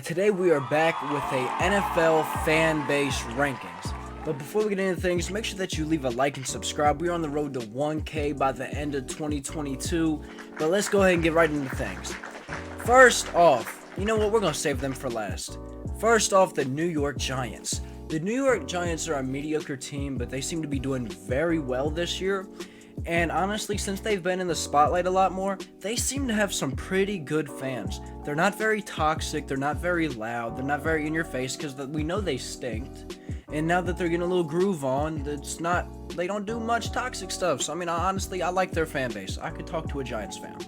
Today we are back with a NFL fan base rankings. But before we get into things, make sure that you leave a like and subscribe. We're on the road to 1K by the end of 2022. But let's go ahead and get right into things. First off, you know what? We're going to save them for last. First off, the New York Giants. The New York Giants are a mediocre team, but they seem to be doing very well this year. And honestly, since they've been in the spotlight a lot more, they seem to have some pretty good fans. They're not very toxic, they're not very loud, they're not very in your face because we know they stinked. And now that they're getting a little groove on, they don't do much toxic stuff. So I mean, honestly, I like their fan base. I could talk to a Giants fan.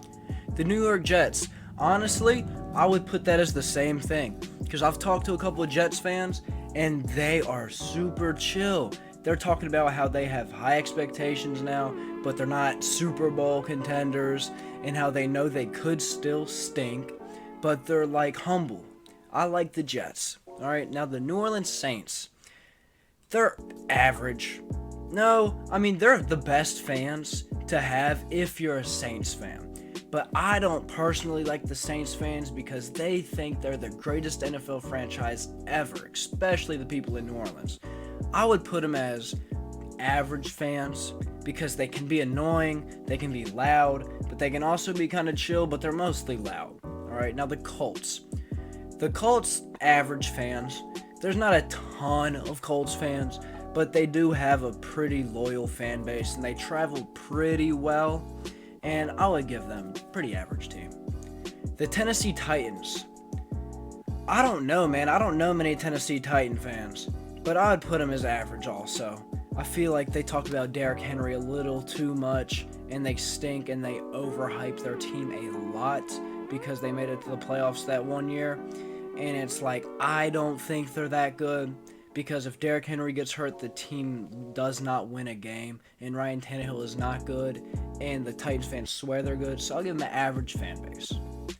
The New York Jets, honestly, I would put that as the same thing because I've talked to a couple of Jets fans and they are super chill. They're talking about how they have high expectations now, but they're not Super Bowl contenders, and how they know they could still stink, but they're like humble. I like the Jets. Alright, now the New Orleans Saints. They're average. No, I mean, they're the best fans to have if you're a Saints fan. But I don't personally like the Saints fans because they think they're the greatest NFL franchise ever, especially the people in New Orleans. I would put them as average fans because they can be annoying, they can be loud, but they can also be kind of chill, but they're mostly loud. Alright, now the Colts. The Colts, average fans. There's not a ton of Colts fans, but they do have a pretty loyal fan base and they travel pretty well, and I would give them a pretty average team. The Tennessee Titans. I don't know, man. I don't know many Tennessee Titan fans, but I would put them as average also. I feel like they talk about Derrick Henry a little too much, and they stink, and they overhype their team a lot because they made it to the playoffs that one year. And it's like, I don't think they're that good because if Derrick Henry gets hurt, the team does not win a game, and Ryan Tannehill is not good, and the Titans fans swear they're good, so I'll give them the average fan base.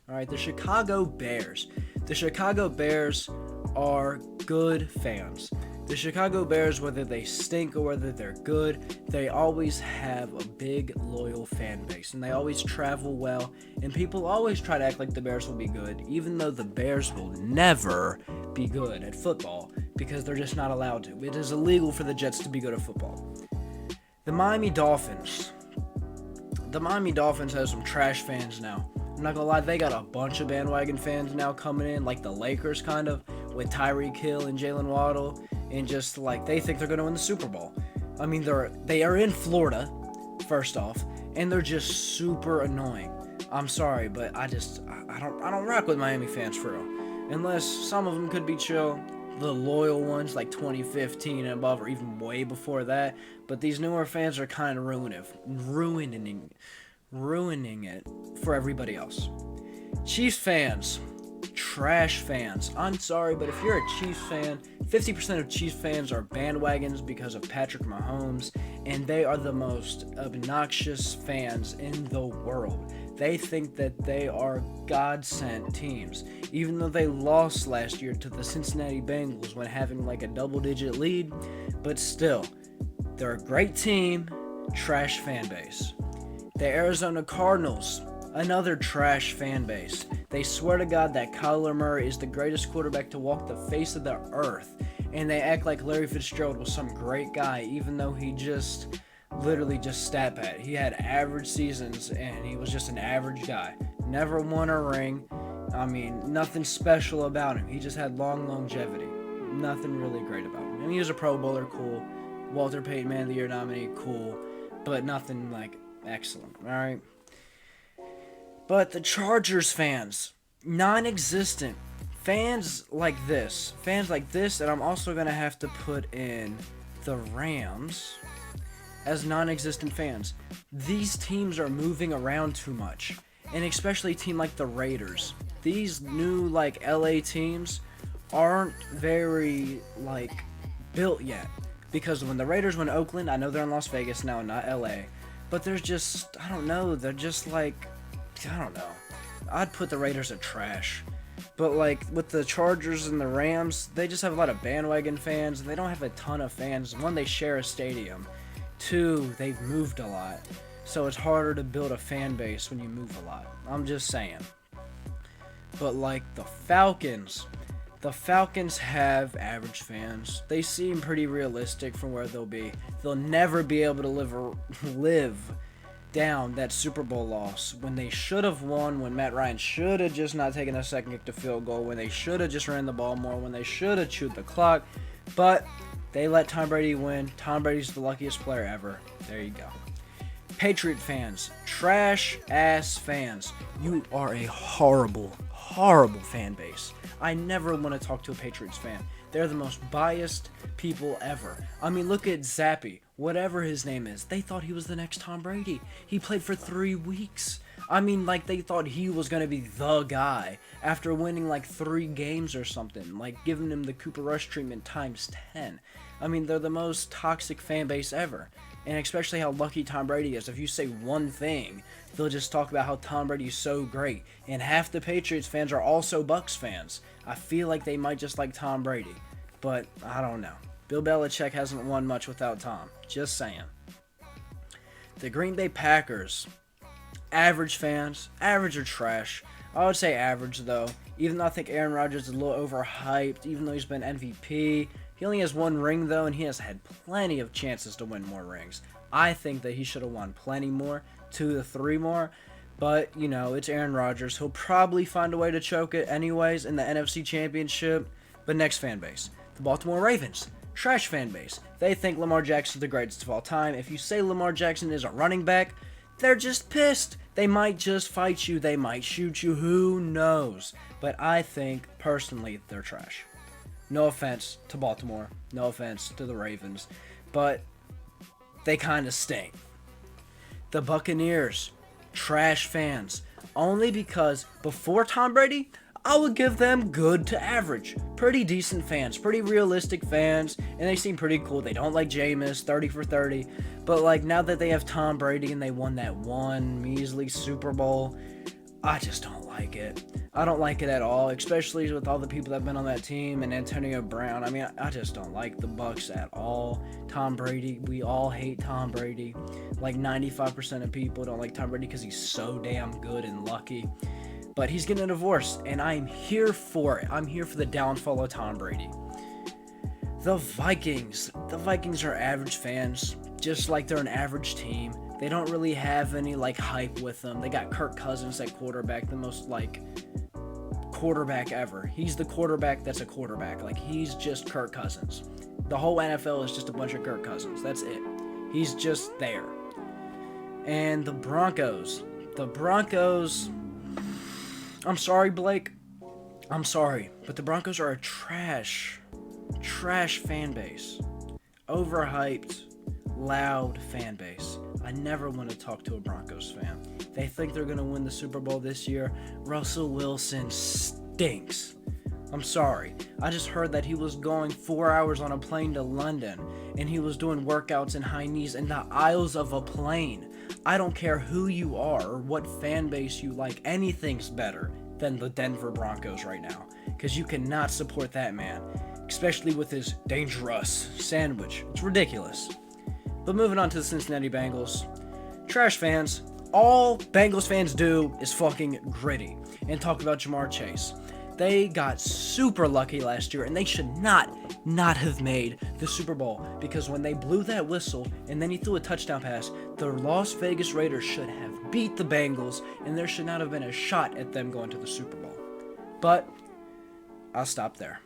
Alright, the Chicago Bears. The Chicago Bears are good fans. The Chicago Bears, whether they stink or whether they're good, they always have a big, loyal fan base, and they always travel well, and people always try to act like the Bears will be good, even though the Bears will never be good at football, because they're just not allowed to. It is illegal for the Jets to be good at football. The Miami Dolphins. The Miami Dolphins have some trash fans now. I'm not gonna lie, they got a bunch of bandwagon fans now coming in, like the Lakers kind of, with Tyreek Hill and Jalen Waddle, and just like they think they're gonna win the Super Bowl. I mean, they are in Florida, first off, and they're just super annoying. I'm sorry, but I don't rock with Miami fans for real. Unless some of them could be chill, the loyal ones like 2015 and above, or even way before that. But these newer fans are kind of ruining it for everybody else. Chiefs fans. Trash fans. I'm sorry, but if you're a Chiefs fan, 50% of Chiefs fans are bandwagons because of Patrick Mahomes, and they are the most obnoxious fans in the world. They think that they are God-sent teams, even though they lost last year to the Cincinnati Bengals when having like a double-digit lead, but still, they're a great team, trash fan base. The Arizona Cardinals, another trash fan base. They swear to God that Kyler Murray is the greatest quarterback to walk the face of the earth, and they act like Larry Fitzgerald was some great guy, even though he literally just stat pad. He had average seasons, and he was just an average guy. Never won a ring. I mean, nothing special about him. He just had long longevity. Nothing really great about him. I mean, he was a Pro Bowler, cool. Walter Payton Man of the Year nominee, cool. But nothing like excellent, alright? But the Chargers fans, non-existent. Fans like this, and I'm also going to have to put in the Rams as non-existent fans. These teams are moving around too much, and especially a team like the Raiders. These new, like, LA teams aren't very, like, built yet. Because when the Raiders went to Oakland, I know they're in Las Vegas now, not LA, but there's just, I don't know, they're just like, I don't know. I'd put the Raiders at trash. But like with the Chargers and the Rams, they just have a lot of bandwagon fans, and they don't have a ton of fans. One, they share a stadium. Two, they've moved a lot. So it's harder to build a fan base when you move a lot. I'm just saying. But like the Falcons, The Falcons have average fans. They seem pretty realistic from where they'll be. They'll never be able to live down that Super Bowl loss when they should have won, when Matt Ryan should have just not taken a second kick to field goal, when they should have just ran the ball more, when they should have chewed the clock. But they let Tom Brady win. Tom Brady's the luckiest player ever. There you go. Patriot fans, trash ass fans, you are a horrible fan base. I never want to talk to a Patriots fan. They're the most biased people ever. I mean, look at Zappy, whatever his name is. They thought he was the next Tom Brady. He played for 3 weeks. I mean, like, they thought he was going to be the guy after winning like 3 games or something, like giving him the Cooper Rush treatment times 10. I mean, they're the most toxic fan base ever. And especially how lucky Tom Brady is. If you say one thing, they'll just talk about how Tom Brady's so great. And half the Patriots fans are also Bucs fans. I feel like they might just like Tom Brady. But I don't know. Bill Belichick hasn't won much without Tom. Just saying. The Green Bay Packers. Average fans. Average or trash. I would say average, though. Even though I think Aaron Rodgers is a little overhyped. Even though he's been MVP. He only has 1 ring, though, and he has had plenty of chances to win more rings. I think that he should have won plenty more, 2 to 3 more. But, you know, it's Aaron Rodgers. He'll probably find a way to choke it anyways in the NFC Championship. But next fan base, the Baltimore Ravens. Trash fan base. They think Lamar Jackson is the greatest of all time. If you say Lamar Jackson is a running back, they're just pissed. They might just fight you. They might shoot you. Who knows? But I think, personally, they're trash. No offense to Baltimore. No offense to the Ravens. But they kind of stink. The Buccaneers. Trash fans. Only because before Tom Brady, I would give them good to average. Pretty decent fans. Pretty realistic fans. And they seem pretty cool. They don't like Jameis. 30 for 30. But like now that they have Tom Brady and they won that one measly Super Bowl, I just don't like it. I don't like it at all, especially with all the people that have been on that team and Antonio Brown. I mean, I just don't like the Bucs at all. Tom Brady, we all hate Tom Brady. Like 95% of people don't like Tom Brady because he's so damn good and lucky. But he's getting a divorce, and I'm here for it. I'm here for the downfall of Tom Brady. The Vikings. The Vikings are average fans, just like they're an average team. They don't really have any like hype with them. They got Kirk Cousins at quarterback, the most like quarterback ever. He's the quarterback that's a quarterback. Like he's just Kirk Cousins. The whole NFL is just a bunch of Kirk Cousins. That's it. He's just there. And the Broncos. The Broncos, I'm sorry, Blake. I'm sorry, but the Broncos are a trash fan base. Overhyped, loud fan base. I never want to talk to a Broncos fan. They think they're going to win the Super Bowl this year. Russell Wilson stinks. I'm sorry. I just heard that he was going 4 hours on a plane to London, and he was doing workouts in high knees in the aisles of a plane. I don't care who you are or what fan base you like. Anything's better than the Denver Broncos right now, because you cannot support that man, especially with his dangerous sandwich. It's ridiculous. But moving on to the Cincinnati Bengals. Trash fans. All Bengals fans do is fucking gritty and talk about Jamar Chase. They got super lucky last year, and they should not have made the Super Bowl, because when they blew that whistle and then he threw a touchdown pass, the Las Vegas Raiders should have beat the Bengals, and there should not have been a shot at them going to the Super Bowl. But I'll stop there.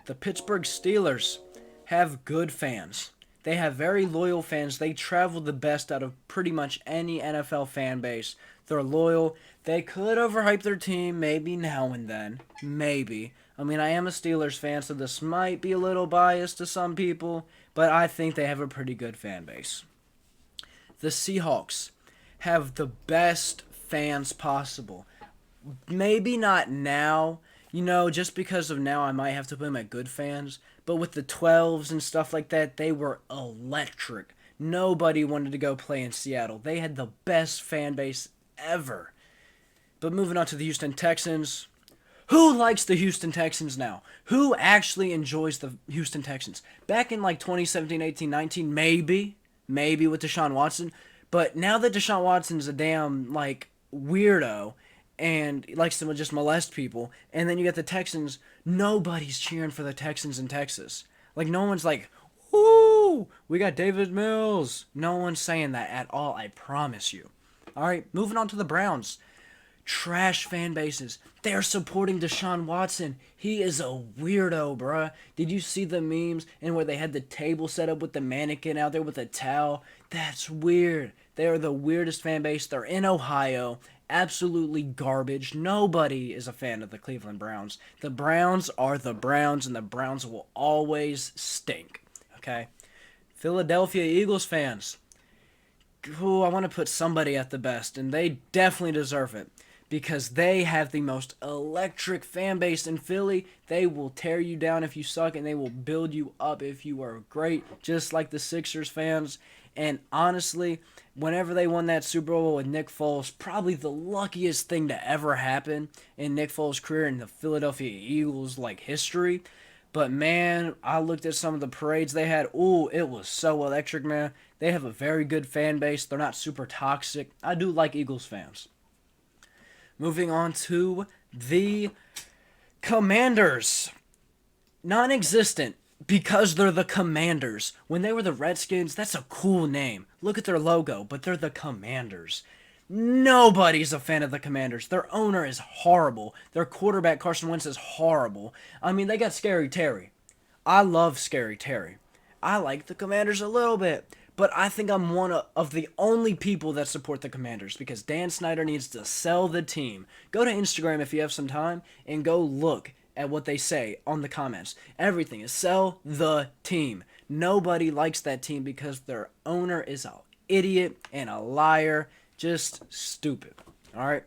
The Pittsburgh Steelers have good fans. They have very loyal fans. They travel the best out of pretty much any NFL fan base. They're loyal. They could overhype their team maybe now and then. Maybe. I mean, I am a Steelers fan, so this might be a little biased to some people, but I think they have a pretty good fan base. The Seahawks have the best fans possible. Maybe not now. You know, just because of now, I might have to put them at good fans. But with the 12s and stuff like that, they were electric. Nobody wanted to go play in Seattle. They had the best fan base ever. But moving on to the Houston Texans. Who likes the Houston Texans now? Who actually enjoys the Houston Texans? Back in like 2017, 18, 19, maybe with Deshaun Watson. But now that Deshaun Watson's a damn, like, weirdo and likes to just molest people, and then you got the Texans, Nobody's cheering for the Texans in Texas. Like, no one's like, "Ooh, we got David Mills." No one's saying that at all, I promise you. All right, moving on to the Browns. Trash fan bases. They're supporting Deshaun Watson. He is a weirdo, bruh. Did you see the memes and where they had the table set up with the mannequin out there with a towel? That's weird. They are the weirdest fan base. They're in Ohio. Absolutely garbage. Nobody is a fan of the Cleveland Browns. The Browns are the Browns, and the Browns will always stink. Okay? Philadelphia Eagles fans. Ooh, I want to put somebody at the best, and they definitely deserve it. Because they have the most electric fan base in Philly. They will tear you down if you suck, and they will build you up if you are great, just like the Sixers fans. And honestly, whenever they won that Super Bowl with Nick Foles, probably the luckiest thing to ever happen in Nick Foles' career in the Philadelphia Eagles history. But man, I looked at some of the parades they had. Ooh, it was so electric, man. They have a very good fan base. They're not super toxic. I do like Eagles fans. Moving on to the Commanders. Non-existent because they're the Commanders. When they were the Redskins, that's a cool name. Look at their logo, but they're the Commanders. Nobody's a fan of the Commanders. Their owner is horrible. Their quarterback, Carson Wentz, is horrible. I mean, they got Scary Terry. I love Scary Terry. I like the Commanders a little bit. But I think I'm one of the only people that support the Commanders because Dan Snyder needs to sell the team. Go to Instagram if you have some time and go look at what they say on the comments. Everything is sell the team. Nobody likes that team because their owner is an idiot and a liar. Just stupid. All right.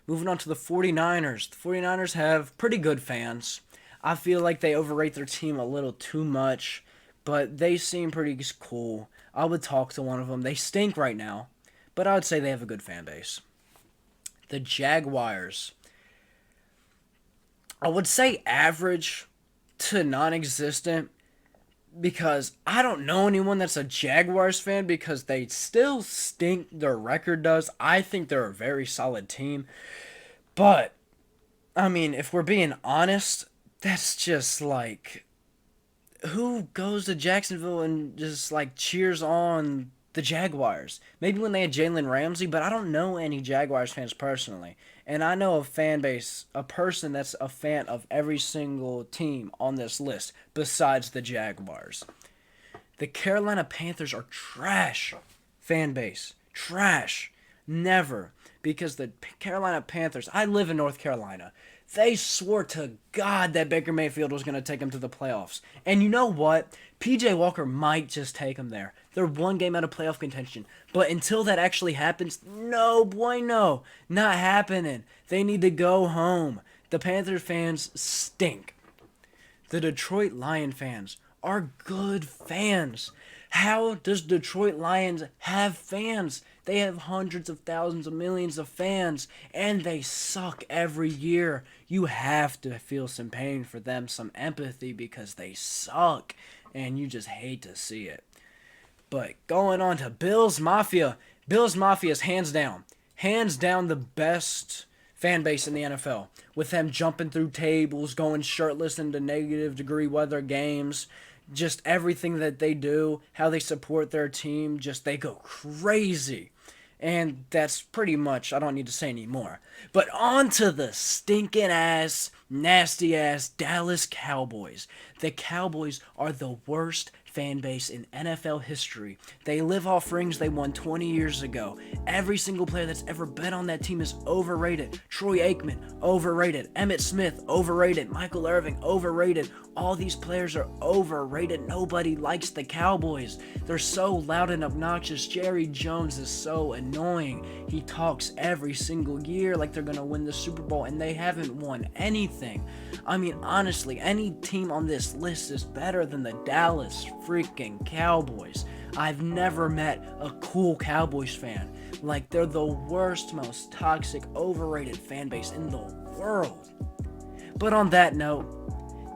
Moving on to the 49ers. The 49ers have pretty good fans. I feel like they overrate their team a little too much, but they seem pretty cool. I would talk to one of them. They stink right now, but I would say they have a good fan base. The Jaguars. I would say average to non-existent because I don't know anyone that's a Jaguars fan because they still stink. Their record does. I think they're a very solid team. But, I mean, if we're being honest, that's just who goes to Jacksonville and just cheers on the Jaguars? Maybe when they had Jalen Ramsey, but I don't know any Jaguars fans personally. And I know a fan base, a person that's a fan of every single team on this list besides the Jaguars. The Carolina Panthers are trash fan base. Trash. Never. Because the Carolina Panthers, I live in North Carolina. They swore to God that Baker Mayfield was going to take them to the playoffs. And you know what? PJ Walker might just take them there. They're one game out of playoff contention. But until that actually happens, no bueno. Not happening. They need to go home. The Panthers fans stink. The Detroit Lion fans are good fans. How does Detroit Lions have fans? They have hundreds of thousands of millions of fans, and they suck every year. You have to feel some pain for them, some empathy, because they suck, and you just hate to see it. But going on to Bills Mafia. Bills Mafia is hands down the best fan base in the NFL. With them jumping through tables, going shirtless into negative degree weather games, just everything that they do, how they support their team, just they go crazy. And that's pretty much, I don't need to say anymore. But on to the stinking ass, nasty ass Dallas Cowboys. The Cowboys are the worst fan base in NFL history. They live off rings they won 20 years ago. Every single player that's ever been on that team is overrated. Troy Aikman, overrated. Emmitt Smith, overrated. Michael Irvin, overrated. All these players are overrated. Nobody likes the Cowboys. They're so loud and obnoxious. Jerry Jones is so annoying. He talks every single year like they're going to win the Super Bowl, and they haven't won anything. I mean, honestly, any team on this list is better than the Dallas freaking Cowboys. I've never met a cool Cowboys fan. They're the worst, most toxic, overrated fan base in the world. But on that note,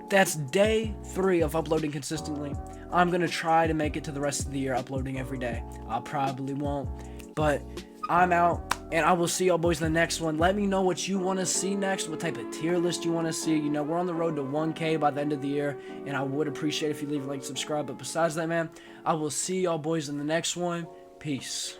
that's day 3 of uploading consistently. I'm going to try to make it to the rest of the year uploading every day. I probably won't, but I'm out. And I will see y'all boys in the next one. Let me know what you want to see next, what type of tier list you want to see. You know, we're on the road to 1K by the end of the year, and I would appreciate if you leave a like, subscribe. But besides that, man, I will see y'all boys in the next one. Peace.